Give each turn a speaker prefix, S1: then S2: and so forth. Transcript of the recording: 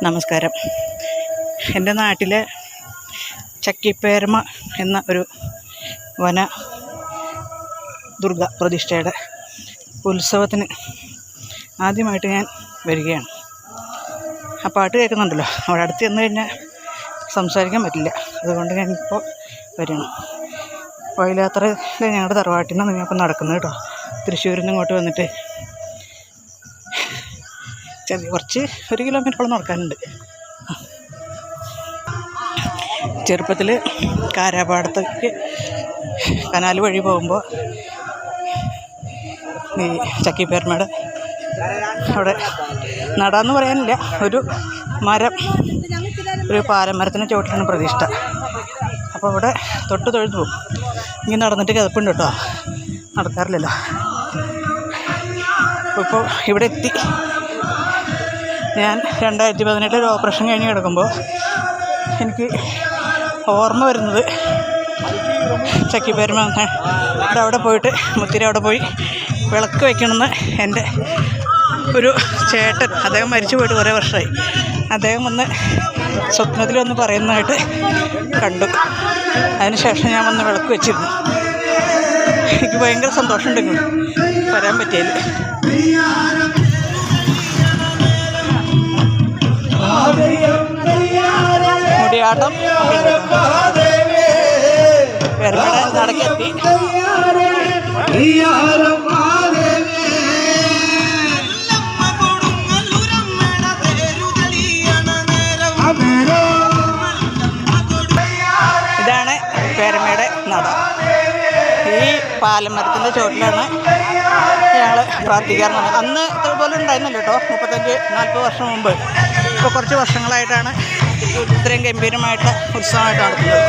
S1: നമസ്കാരം. എൻ്റെ നാട്ടിലെ ചക്കിപ്പേരമ എന്ന ഒരു വന ദുർഗ പ്രതിഷ്ഠയുടെ ഉത്സവത്തിന് ആദ്യമായിട്ട് ഞാൻ വരികയാണ്. ആ പാട്ട് കേൾക്കുന്നുണ്ടല്ലോ, അവിടെ അടുത്ത് ചെന്ന് കഴിഞ്ഞാൽ സംസാരിക്കാൻ പറ്റില്ല. അതുകൊണ്ട് ഞാനിപ്പോൾ വരണം. വയലാത്രയിൽ ഞങ്ങളുടെ തറവാട്ടിൽ നിന്ന് ഞാനിപ്പോൾ നടക്കുന്നത് കേട്ടോ. തൃശ്ശൂരിൽ നിന്ന് ഇങ്ങോട്ട് വന്നിട്ട് കുറച്ച് 1 കിലോമീറ്ററോളം നടക്കാനുണ്ട്. ചെറുപ്പത്തിൽ കാരാപാടത്തേക്ക് കനാൽ വഴി പോകുമ്പോൾ ഈ ചക്കിപ്പേരമയുടെ അവിടെ നടാന്ന് പറയാനില്ല, ഒരു മരം, ഒരു പാലമരത്തിൻ്റെ ചുവട്ടിലാണ് പ്രതിഷ്ഠ. അപ്പോൾ അവിടെ തൊട്ട് തൊഴുതു പോകും. ഇങ്ങനെ നടന്നിട്ട് കിതപ്പുണ്ട് കേട്ടോ, നടക്കാറില്ലല്ലോ. ഇപ്പോൾ ഇവിടെ എത്തി. ഞാൻ 2018 ഒരു ഓപ്പറേഷൻ കഴിഞ്ഞ് കിടക്കുമ്പോൾ എനിക്ക് ഓർമ്മ വരുന്നത് ചക്കിപ്പേരമ അവിടെ പോയിട്ട് മുത്തിരി അവിടെ പോയി വിളക്ക് വയ്ക്കണമെന്ന് എൻ്റെ ഒരു ചേട്ടൻ, അദ്ദേഹം മരിച്ചു പോയിട്ട് കുറേ വർഷമായി, അദ്ദേഹം വന്ന് സ്വപ്നത്തിൽ വന്ന് പറയുന്നതായിട്ട് കണ്ടു. അതിനുശേഷം ഞാൻ വന്ന് വിളക്ക് വെച്ചിരുന്നു. എനിക്ക് ഭയങ്കര സന്തോഷമുണ്ടെങ്കിൽ വരാൻ പറ്റിയതിൽ. മുടിയാട്ടം പേരമയുടെ നടക്കെത്തി. ഇതാണ് പേരമയുടെ നട. ഈ പാലമരത്തിൻ്റെ ചുവട്ടിലാണ് ഞങ്ങൾ പ്രാർത്ഥിക്കാറുണ്ട്. അന്ന് ഇതുപോലെ ഉണ്ടായിരുന്നല്ലോ കേട്ടോ, 35-40 വർഷം മുമ്പ്. ഇപ്പോൾ കുറച്ച് വർഷങ്ങളായിട്ടാണ് ഇത്രയും ഗംഭീരമായിട്ട് ഉത്സവമായിട്ട് നടത്തുന്നത്.